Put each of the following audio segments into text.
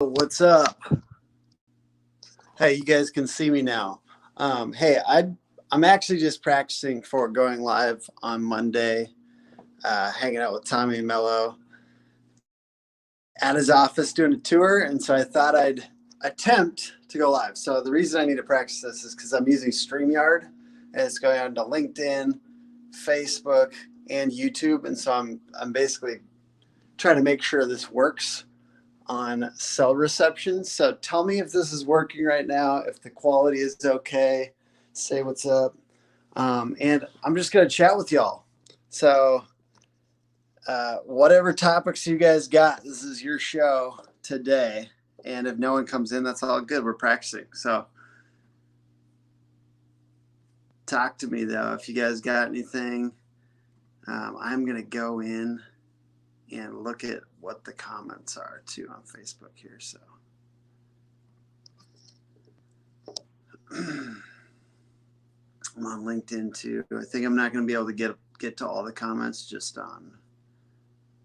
What's up? Hey, you guys can see me now. I'm actually just practicing for going live on Monday, hanging out with Tommy Mello at his office doing a tour. And so I thought I'd attempt to go live. So the reason I need to practice this is because I'm using StreamYard and it's going on to LinkedIn, Facebook, and YouTube. And so I'm basically trying to make sure this works on cell reception. So tell me if this is working right now, if the quality is okay, say what's up. And I'm just going to chat with y'all. So, whatever topics you guys got, this is your show today. And if no one comes in, that's all good. We're practicing. So, talk to me though. If you guys got anything, I'm going to go in and look at what the comments are too on Facebook here. So, I'm on LinkedIn too. I think I'm not going to be able to get to all the comments just on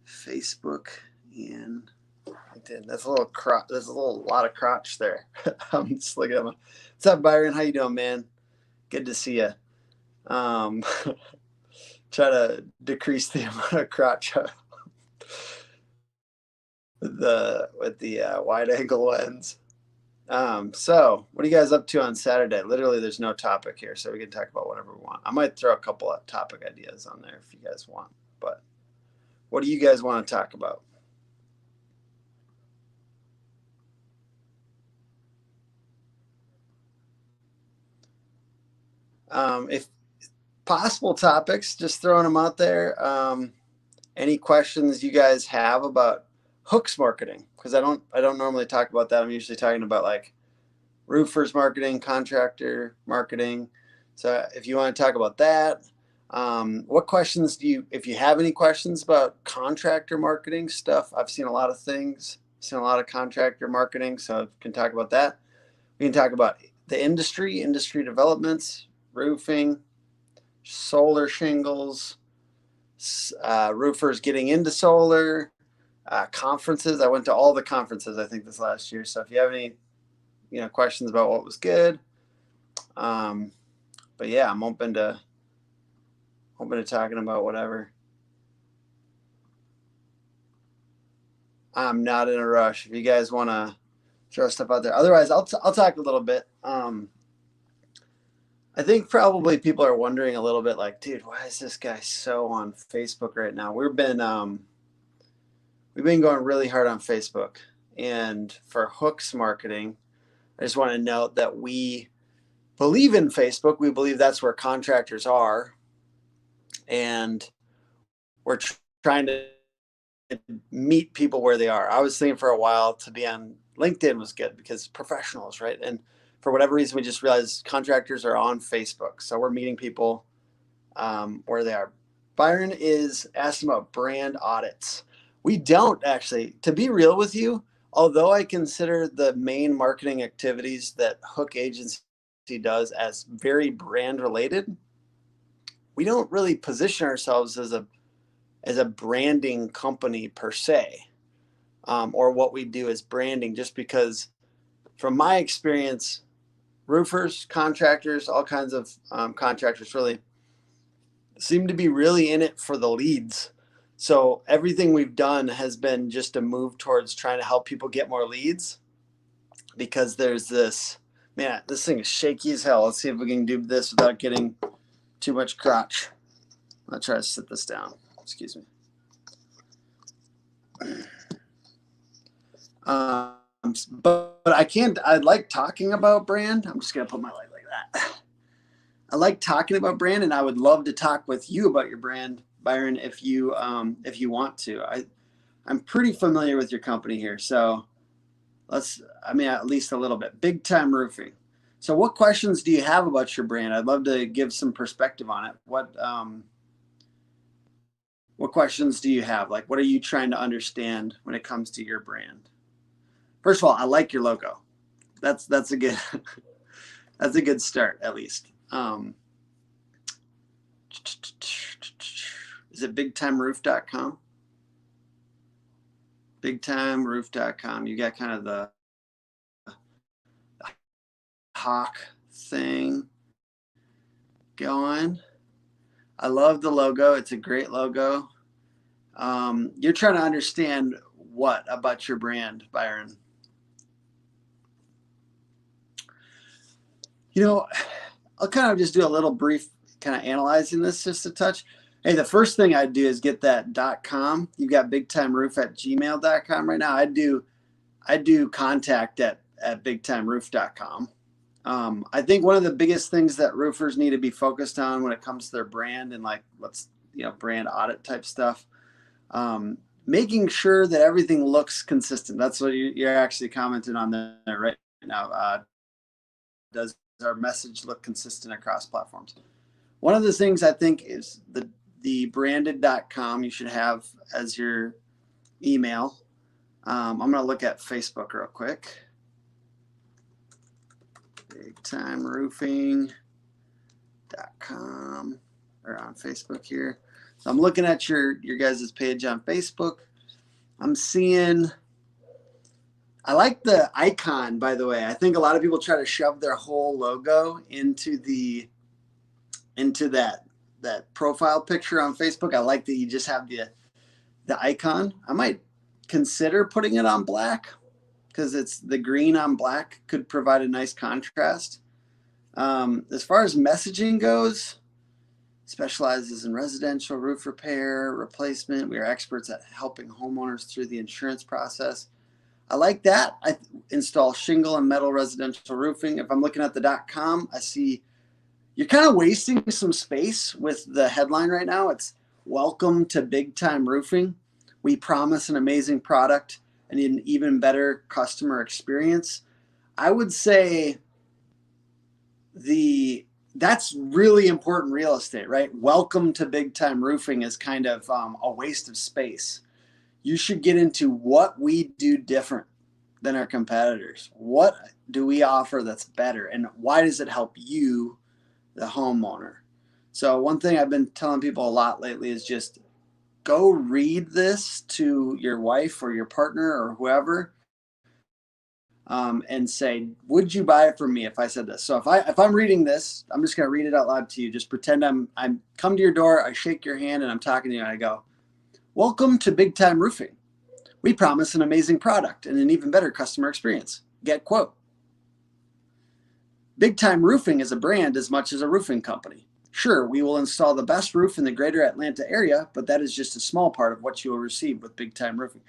Facebook and LinkedIn. That's a little there's a lot of crotch there. I'm just looking at what's up, Byron? How you doing, man? Good to see you. Try to decrease the amount of crotch with the wide angle lens. So what are you guys up to on Saturday? Literally, there's no topic here, so we can talk about whatever we want. I might throw a couple of topic ideas on there if you guys want. But what do you guys want to talk about? If possible topics, just throwing them out there. Any questions you guys have about hooks marketing? Because I don't normally talk about that. I'm usually talking about like roofers marketing, contractor marketing. So if you want to talk about that, what questions if you have any questions about contractor marketing stuff, I've seen a lot of things, seen a lot of contractor marketing. So can talk about that. We can talk about the industry developments, roofing, solar shingles, roofers getting into solar, conferences. I went to all the conferences, I think, this last year. So if you have any, questions about what was good, but yeah, I'm open to talking about whatever. I'm not in a rush. If you guys want to throw stuff out there, otherwise I'll talk a little bit. I think probably people are wondering a little bit like, dude, why is this guy so on Facebook right now? We've been going really hard on Facebook, and for hooks marketing, I just want to note that we believe in Facebook. We believe that's where contractors are, and we're trying to meet people where they are. I was thinking for a while to be on LinkedIn was good because professionals, right? And for whatever reason, we just realized contractors are on Facebook. So we're meeting people where they are. Byron is asking about brand audits. We don't actually, to be real with you, although I consider the main marketing activities that Hook Agency does as very brand related, we don't really position ourselves as a branding company per se, or what we do is branding, just because from my experience, roofers, contractors, all kinds of contractors really seem to be really in it for the leads. So everything we've done has been just a move towards trying to help people get more leads, because there's this, man, this thing is shaky as hell. Let's see if we can do this without getting too much crotch. I'll try to sit this down. Excuse me. But I can't, I like talking about brand. I'm just going to put my light like that. I like talking about brand, and I would love to talk with you about your brand, Byron, if you want to. I'm pretty familiar with your company here, so at least a little bit. Big Time Roofing. So what questions do you have about your brand? I'd love to give some perspective on it. What questions do you have? Like, what are you trying to understand when it comes to your brand? First of all, I like your logo. That's a good that's a good start, at least. Is it bigtimeroof.com? bigtimeroof.com. You got kind of the hawk thing going. I love the logo. It's a great logo. You're trying to understand what about your brand, Byron? I'll kind of just do a little brief kind of analyzing this just a touch. Hey, the first thing I'd do is get that .com. You've got bigtimeroof@gmail.com right now. I do contact at bigtimeroof.com. I think one of the biggest things that roofers need to be focused on when it comes to their brand and like brand audit type stuff, making sure that everything looks consistent. That's what you're actually commenting on there right now. Does our message look consistent across platforms? One of the things I think is the branded.com you should have as your email. I'm going to look at Facebook real quick. bigtimeroofing.com or on Facebook here. So I'm looking at your guys' page on Facebook. I'm seeing, I like the icon, by the way. I think a lot of people try to shove their whole logo into that profile picture on Facebook. I like that you just have the icon. I might consider putting it on black because it's the green on black could provide a nice contrast. As far as messaging goes, specializes in residential roof repair, replacement. We are experts at helping homeowners through the insurance process. I like that. I install shingle and metal residential roofing. If I'm looking at the .com, I see you're kind of wasting some space with the headline right now. It's welcome to Big Time Roofing. We promise an amazing product and an even better customer experience. I would say that's really important real estate, right? Welcome to Big Time Roofing is kind of a waste of space. You should get into what we do different than our competitors. What do we offer that's better? And why does it help you, the homeowner? So one thing I've been telling people a lot lately is just go read this to your wife or your partner or whoever, and say, would you buy it from me if I said this? So if I'm reading this, I'm just going to read it out loud to you. Just pretend I'm come to your door, I shake your hand and I'm talking to you and I go, welcome to Big Time Roofing. We promise an amazing product and an even better customer experience. Get quote. Big Time Roofing is a brand as much as a roofing company. Sure, we will install the best roof in the greater Atlanta area, but that is just a small part of what you will receive with Big Time Roofing.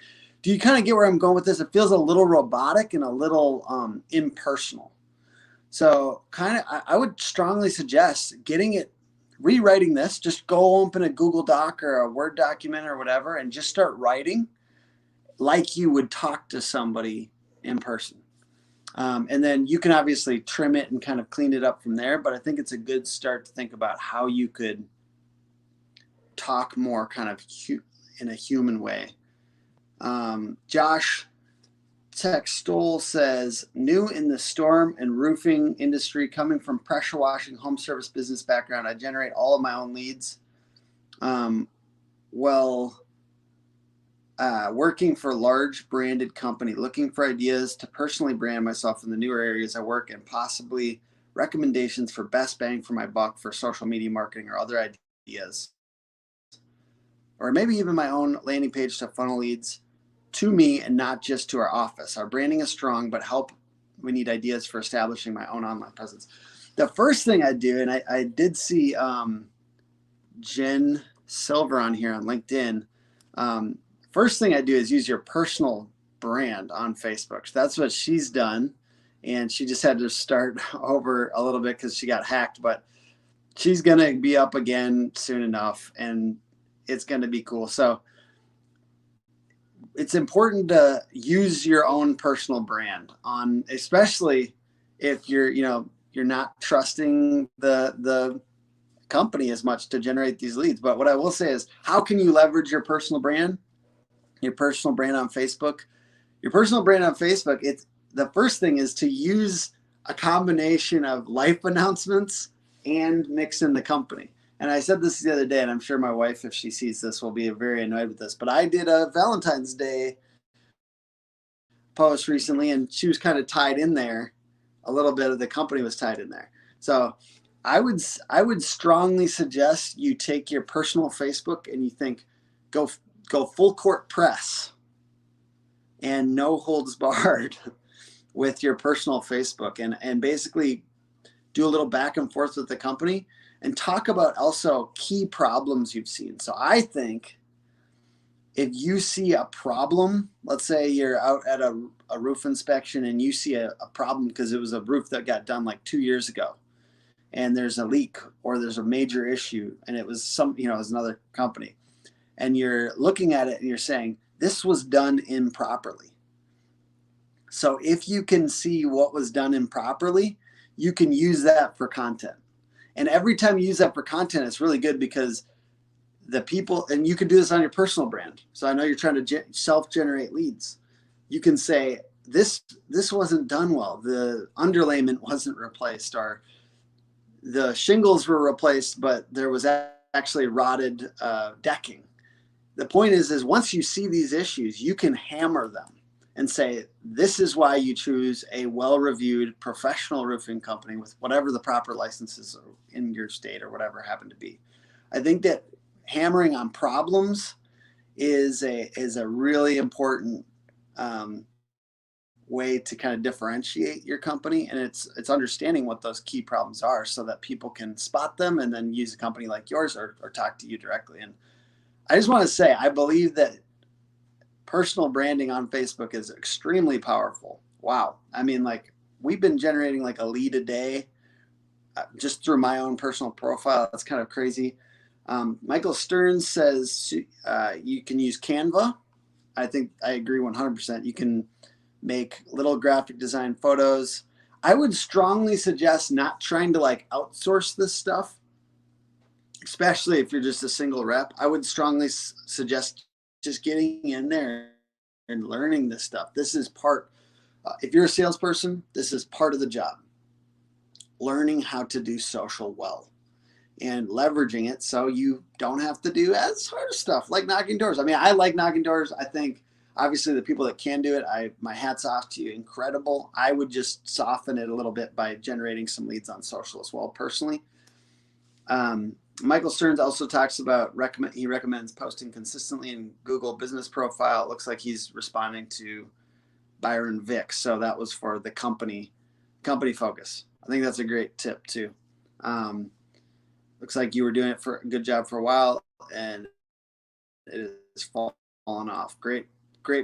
Do you kind of get where I'm going with this? It feels a little robotic and a little impersonal. So I would strongly suggest rewriting this. Just go open a Google Doc or a Word document or whatever and just start writing like you would talk to somebody in person. And then you can obviously trim it and kind of clean it up from there. But I think it's a good start to think about how you could talk more kind of in a human way. Josh Textol says, new in the storm and roofing industry, coming from pressure washing, home service business background, I generate all of my own leads. Working for a large branded company, looking for ideas to personally brand myself in the newer areas I work in, possibly recommendations for best bang for my buck for social media marketing or other ideas. Or maybe even my own landing page to funnel leads to me and not just to our office. Our branding is strong, but we need ideas for establishing my own online presence. The first thing I do, and I did see Jen Silver on here on LinkedIn. First thing I do is use your personal brand on Facebook. So that's what she's done. And she just had to start over a little bit because she got hacked, but she's going to be up again soon enough and it's going to be cool. So it's important to use your own personal brand on, especially if you're not trusting the company as much to generate these leads. But what I will say is, how can you leverage your personal brand? Your personal brand on Facebook. Your personal brand on Facebook, the first thing is to use a combination of life announcements and mix in the company. And I said this the other day, and I'm sure my wife, if she sees this, will be very annoyed with this. But I did a Valentine's Day post recently, and she was kind of tied in there. A little bit of the company was tied in there. So I would strongly suggest you take your personal Facebook and you think, go full court press and no holds barred with your personal Facebook, and basically do a little back and forth with the company and talk about also key problems you've seen. So I think if you see a problem, let's say you're out at a roof inspection and you see a problem because it was a roof that got done like 2 years ago and there's a leak or there's a major issue and it was it was another company, and you're looking at it and you're saying, this was done improperly. So if you can see what was done improperly, you can use that for content. And every time you use that for content, it's really good because the people, and you can do this on your personal brand. So I know you're trying to self-generate leads. You can say, this wasn't done well. The underlayment wasn't replaced, or the shingles were replaced, but there was actually rotted decking. The point is once you see these issues, you can hammer them and say, this is why you choose a well-reviewed professional roofing company with whatever the proper licenses in your state or whatever happen to be. I think that hammering on problems is a really important way to kind of differentiate your company, and it's understanding what those key problems are so that people can spot them and then use a company like yours or talk to you directly. And I just want to say, I believe that personal branding on Facebook is extremely powerful. Wow. I mean, like, we've been generating like a lead a day just through my own personal profile. That's kind of crazy. Michael Stearns says you can use Canva. I think I agree 100%. You can make little graphic design photos. I would strongly suggest not trying to like outsource this stuff, especially if you're just a single rep. I would strongly suggest just getting in there and learning this stuff. This is part, if you're a salesperson, this is part of the job. Learning how to do social well and leveraging it so you don't have to do as hard stuff like knocking doors. I mean, I like knocking doors. I think obviously the people that can do it, my hat's off to you. Incredible. I would just soften it a little bit by generating some leads on social as well, personally. Michael Stearns also talks about he recommends posting consistently in Google Business Profile. It looks like he's responding to Byron Vick. So that was for the company focus. I think that's a great tip too. Looks like you were doing it for a good job for a while and it is falling off. Great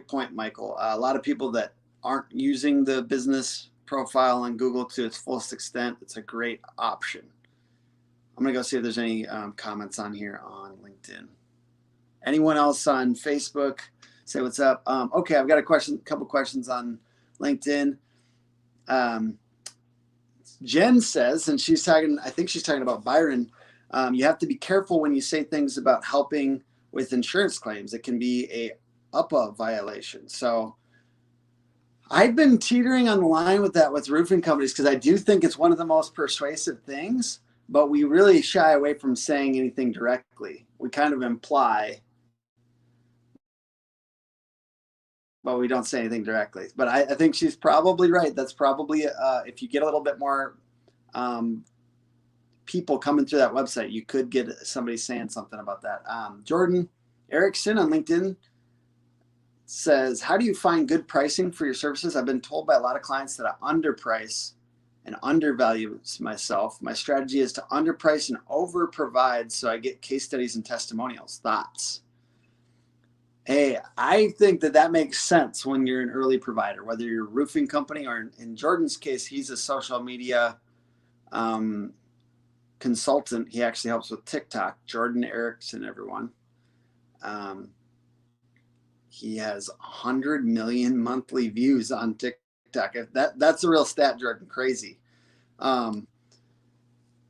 point, Michael. A lot of people that aren't using the business profile on Google to its fullest extent, it's a great option. I'm going to go see if there's any comments on here on LinkedIn. Anyone else on Facebook? Say what's up. Okay, I've got a couple questions on LinkedIn. Jen says, and I think she's talking about Byron, you have to be careful when you say things about helping with insurance claims. It can be a UPA violation. So I've been teetering on the line with that with roofing companies because I do think it's one of the most persuasive things, but we really shy away from saying anything directly. We kind of imply, but we don't say anything directly. But I think she's probably right. That's probably, if you get a little bit more people coming through that website, you could get somebody saying something about that. Jordan Erickson on LinkedIn says, how do you find good pricing for your services? I've been told by a lot of clients that I underprice and undervalue myself. My strategy is to underprice and over provide so I get case studies and testimonials. Thoughts? Hey, I think that makes sense when you're an early provider, whether you're a roofing company or in Jordan's case, he's a social media consultant. He actually helps with TikTok. Jordan Erickson, everyone. He has 100 million monthly views on TikTok. That's a real stat, Jordan. Crazy.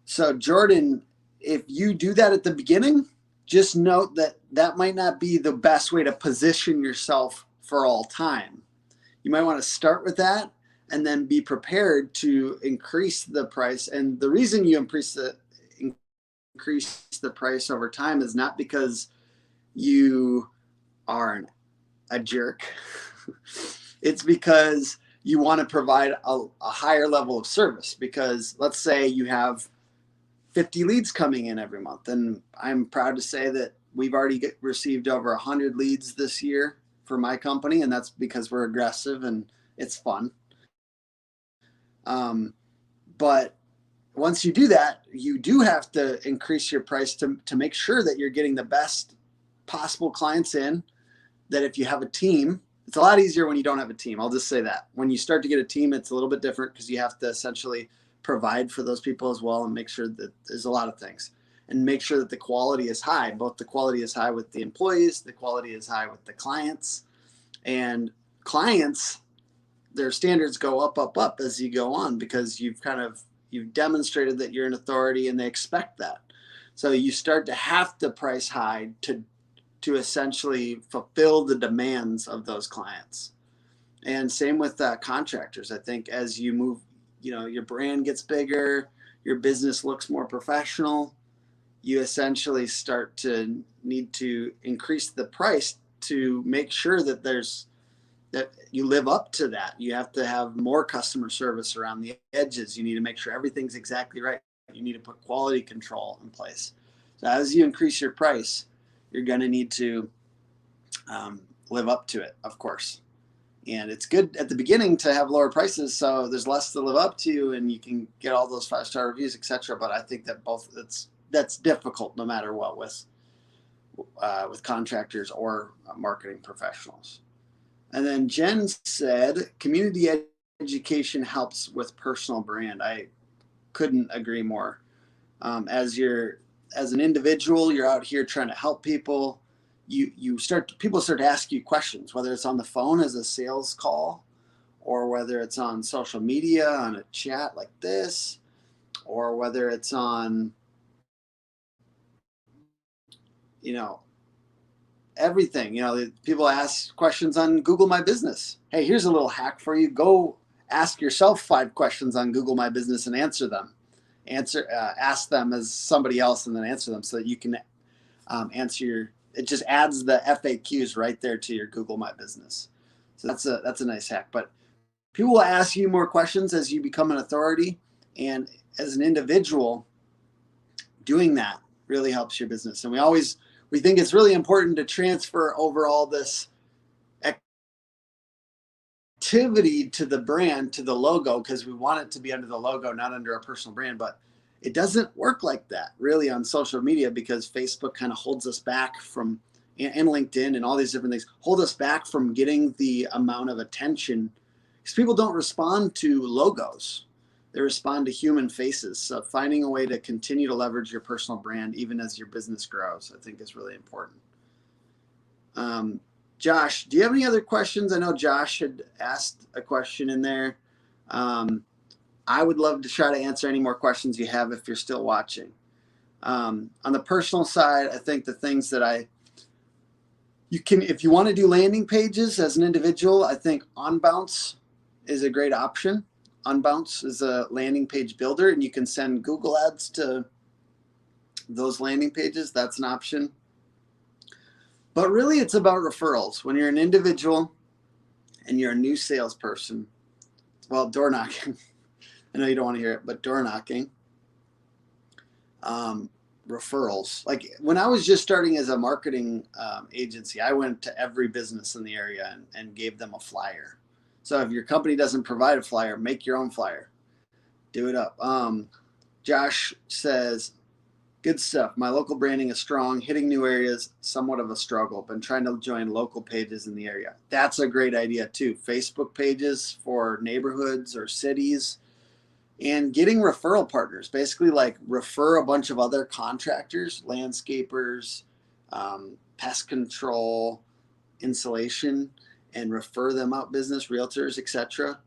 So Jordan, if you do that at the beginning, just note that might not be the best way to position yourself for all time. You might want to start with that and then be prepared to increase the price. And the reason you increase the price over time is not because you are a jerk. It's because you want to provide a higher level of service. Because let's say you have 50 leads coming in every month, and I'm proud to say that we've already received over 100 leads this year for my company, and that's because we're aggressive and it's fun. But once you do that, you do have to increase your price to make sure that you're getting the best possible clients in. That if you have a team, it's a lot easier when you don't have a team. I'll just say that. When you start to get a team, it's a little bit different because you have to essentially provide for those people as well and make sure that there's a lot of things and make sure that the quality is high. Both the quality is high with the employees, the quality is high with the clients, and clients, their standards go up as you go on because you've demonstrated that you're an authority and they expect that. So you start to have to price high to essentially fulfill the demands of those clients. And same with contractors. I think as you move, your brand gets bigger, your business looks more professional, you essentially start to need to increase the price to make sure that you live up to that. You have to have more customer service around the edges. You need to make sure everything's exactly right. You need to put quality control in place. So as you increase your price, you're going to need to live up to it, of course. And it's good at the beginning to have lower prices, so there's less to live up to, and you can get all those 5-star reviews, etc. But I think that that's difficult no matter what with contractors or marketing professionals. And then Jen said, community education helps with personal brand. I couldn't agree more. As an individual, you're out here trying to help people. People start to ask you questions, whether it's on the phone as a sales call, or whether it's on social media on a chat like this, or whether it's on, everything. People ask questions on Google My Business. Hey, here's a little hack for you. Go ask yourself 5 questions on Google My Business and answer them. Ask them as somebody else and then answer them so that you can answer it just adds the FAQs right there to your Google My Business. So that's a nice hack. But people will ask you more questions as you become an authority, and as an individual, doing that really helps your business. And we think it's really important to transfer over all this activity to the brand, to the logo, because we want it to be under the logo, not under our personal brand. But it doesn't work like that really on social media, because Facebook kind of holds us back from, and LinkedIn and all these different things hold us back from getting the amount of attention, because people don't respond to logos. They respond to human faces. So finding a way to continue to leverage your personal brand, even as your business grows, I think is really important. Josh, do you have any other questions? I know Josh had asked a question in there. I would love to try to answer any more questions you have if you're still watching. On the personal side, I think the things that if you want to do landing pages as an individual, I think Unbounce is a great option. Unbounce is a landing page builder, and you can send Google ads to those landing pages. That's an option. But really, it's about referrals. When you're an individual and you're a new salesperson, well, door knocking. I know you don't want to hear it, but door knocking, referrals. Like when I was just starting as a marketing agency, I went to every business in the area and gave them a flyer. So if your company doesn't provide a flyer, make your own flyer. Do it up. Josh says, good stuff. My local branding is strong. Hitting new areas, somewhat of a struggle. Been trying to join local pages in the area. That's a great idea too. Facebook pages for neighborhoods or cities. And getting referral partners, basically like refer a bunch of other contractors, landscapers, pest control, insulation, and refer them out business, realtors, etc.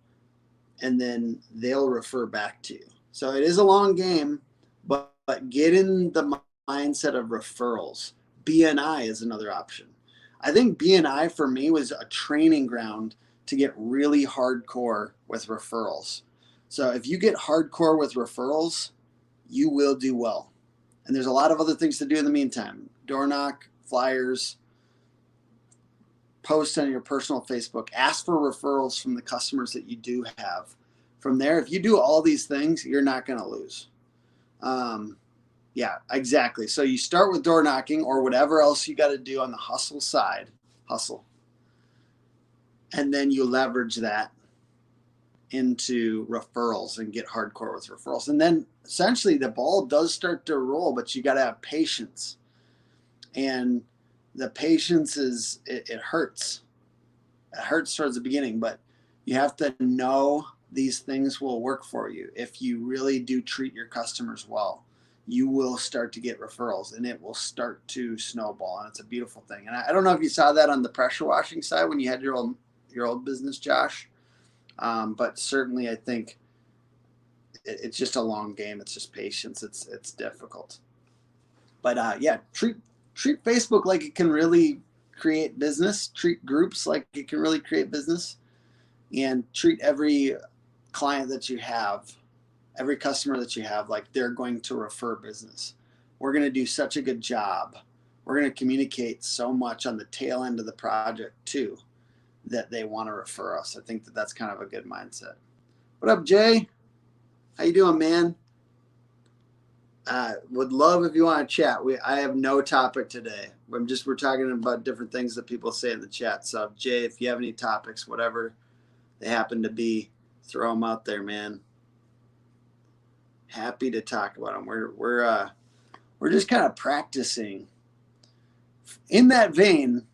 And then they'll refer back to you. So it is a long game, but get in the mindset of referrals. BNI is another option. I think BNI for me was a training ground to get really hardcore with referrals. So if you get hardcore with referrals, you will do well. And there's a lot of other things to do in the meantime. Door knock, flyers, post on your personal Facebook, ask for referrals from the customers that you do have. From there, if you do all these things, you're not going to lose. Yeah, exactly. So you start with door knocking or whatever else you got to do on the hustle side, hustle. And then you leverage that into referrals and get hardcore with referrals. And then essentially the ball does start to roll, but you got to have patience. And the patience is, it hurts. It hurts towards the beginning, but you have to know these things will work for you. If you really do treat your customers well, you will start to get referrals and it will start to snowball. And it's a beautiful thing. And I don't know if you saw that on the pressure washing side when you had your old business, Josh. But certainly I think it's just a long game. It's just patience. It's difficult. But yeah, treat Facebook like it can really create business. Treat groups like it can really create business. And treat every client that you have, every customer that you have, like they're going to refer business. We're going to do such a good job. We're going to communicate so much on the tail end of the project too, that they want to refer us. I think that that's kind of a good mindset. What up, Jay? How you doing, man? Would love if you want to chat. I have no topic today. We're talking about different things that people say in the chat. So Jay, if you have any topics, whatever they happen to be, throw them out there, man. Happy to talk about them. We're just kind of practicing. In that vein,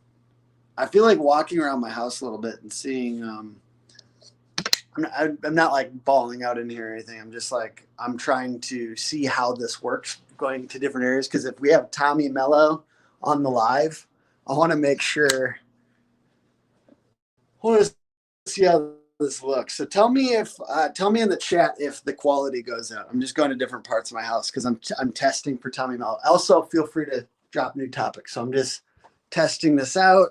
I feel like walking around my house a little bit and seeing. I'm not like balling out in here or anything. I'm just like I'm trying to see how this works, going to different areas. Because if we have Tommy Mello on the live, I want to make sure. I want to see how this looks. So tell me in the chat if the quality goes out. I'm just going to different parts of my house because I'm testing for Tommy Mello. Also, feel free to drop new topics. So I'm just testing this out,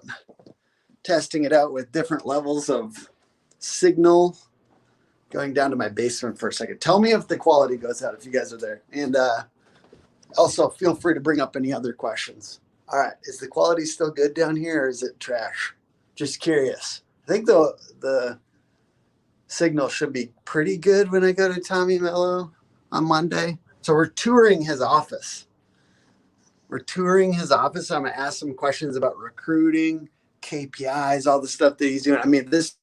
testing it out with different levels of signal. Going down to my basement for a second. Tell me if the quality goes out if you guys are there. And also feel free to bring up any other questions. All right. Is the quality still good down here or is it trash? Just curious. I think the signal should be pretty good when I go to Tommy Mello on Monday. So we're touring his office. I'm going to ask some questions about recruiting, KPIs, all the stuff that he's doing. I mean, this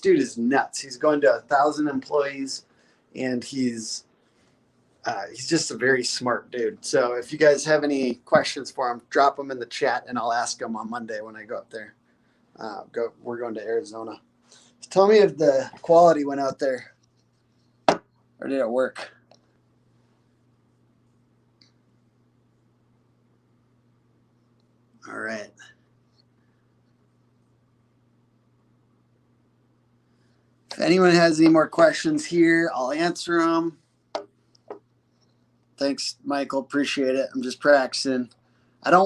dude is nuts. He's going to 1,000 employees and he's just a very smart dude. So if you guys have any questions for him, drop them in the chat and I'll ask him on Monday when I go up there. We're going to Arizona. So tell me if the quality went out there or did it work? All right. If anyone has any more questions here, I'll answer them. Thanks, Michael. Appreciate it. I'm just practicing. Thanks,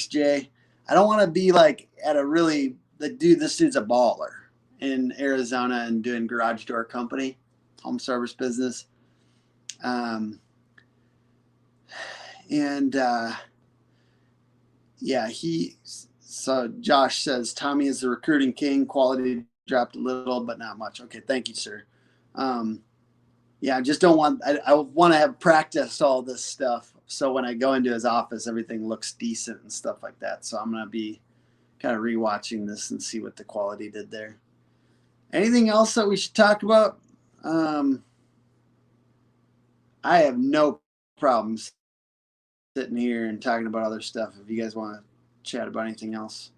Jay. I don't want to be like at this dude's a baller in Arizona and doing garage door company, home service business. So Josh says, Tommy is the recruiting king. Quality dropped a little, but not much. Okay. Thank you, sir. I just don't want, I want to have practiced all this stuff. So when I go into his office, everything looks decent and stuff like that. So I'm going to be kind of rewatching this and see what the quality did there. Anything else that we should talk about? I have no problems sitting here and talking about other stuff. If you guys want to chat about anything else.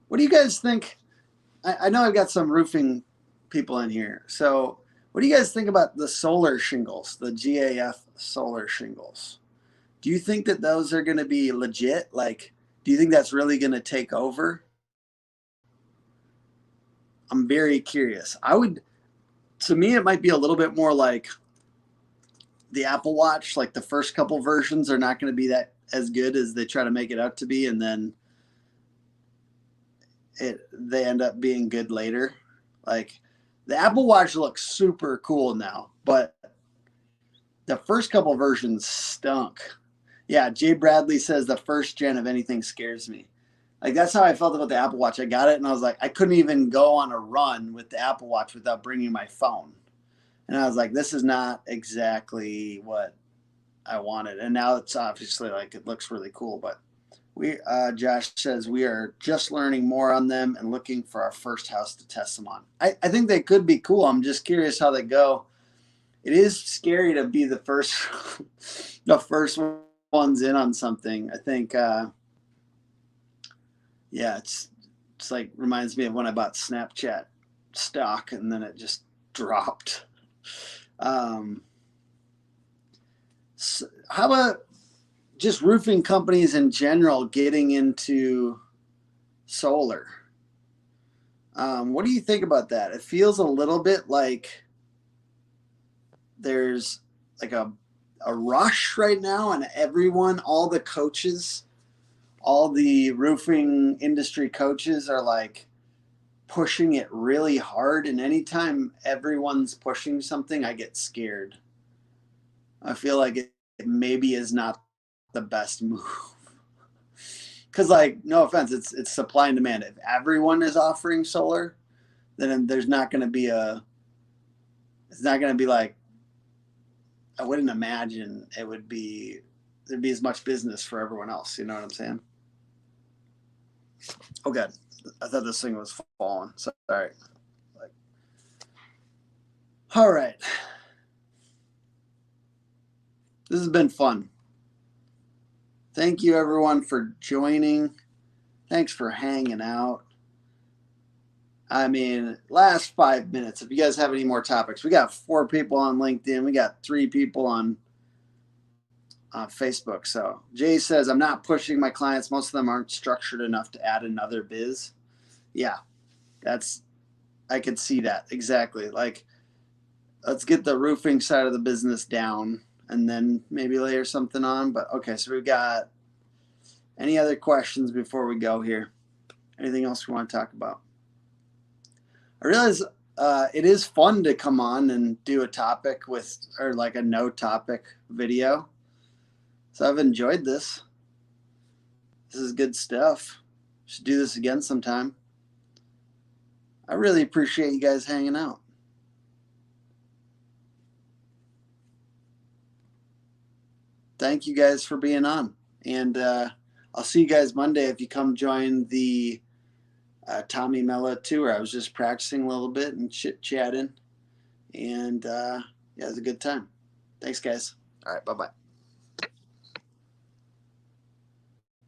What do you guys think? I know I've got some roofing people in here. So what do you guys think about the solar shingles, the GAF solar shingles? Do you think that those are going to be legit? Like, do you think that's really going to take over? I'm very curious. To me, it might be a little bit more like the Apple Watch. Like the first couple versions are not going to be that as good as they try to make it out to be. And then they end up being good later. Like the Apple Watch looks super cool now, but the first couple versions stunk. Yeah, Jay Bradley says the first gen of anything scares me. Like that's how I felt about the Apple Watch. I got it and I was like, I couldn't even go on a run with the Apple Watch without bringing my phone. And I was like, this is not exactly what I wanted. And now it's obviously like it looks really cool. But Josh says we are just learning more on them and looking for our first house to test them on. I think they could be cool. I'm just curious how they go. It is scary to be the first the first ones in on something. I think yeah, it's like reminds me of when I bought Snapchat stock and then it just dropped. So how about just roofing companies in general getting into solar? What do you think about that? It feels a little bit like there's like a rush right now, and everyone, all the coaches, all the roofing industry coaches are like pushing it really hard. And anytime everyone's pushing something, I get scared. I feel like it maybe is not the best move. Because, like, no offense, it's supply and demand. If everyone is offering solar, then there's not going to be it's not going to be like, I wouldn't imagine there'd be as much business for everyone else. You know what I'm saying? Oh, God. I thought this thing was falling. Sorry. Like, all right. This has been fun. Thank you, everyone, for joining. Thanks for hanging out. I mean, last 5 minutes. If you guys have any more topics, we got 4 people on LinkedIn. We got 3 people on Facebook. So Jay says, I'm not pushing my clients. Most of them aren't structured enough to add another biz. Yeah, I could see that. Exactly. Like, let's get the roofing side of the business down and then maybe layer something on. But okay, so we've got any other questions before we go here? Anything else we want to talk about? I realize it is fun to come on and do a topic or like a no topic video. So I've enjoyed this. This is good stuff. Should do this again sometime. I really appreciate you guys hanging out. Thank you guys for being on. And I'll see you guys Monday if you come join the Tommy Mello tour. I was just practicing a little bit and chit-chatting. And yeah, it was a good time. Thanks, guys. All right, bye-bye.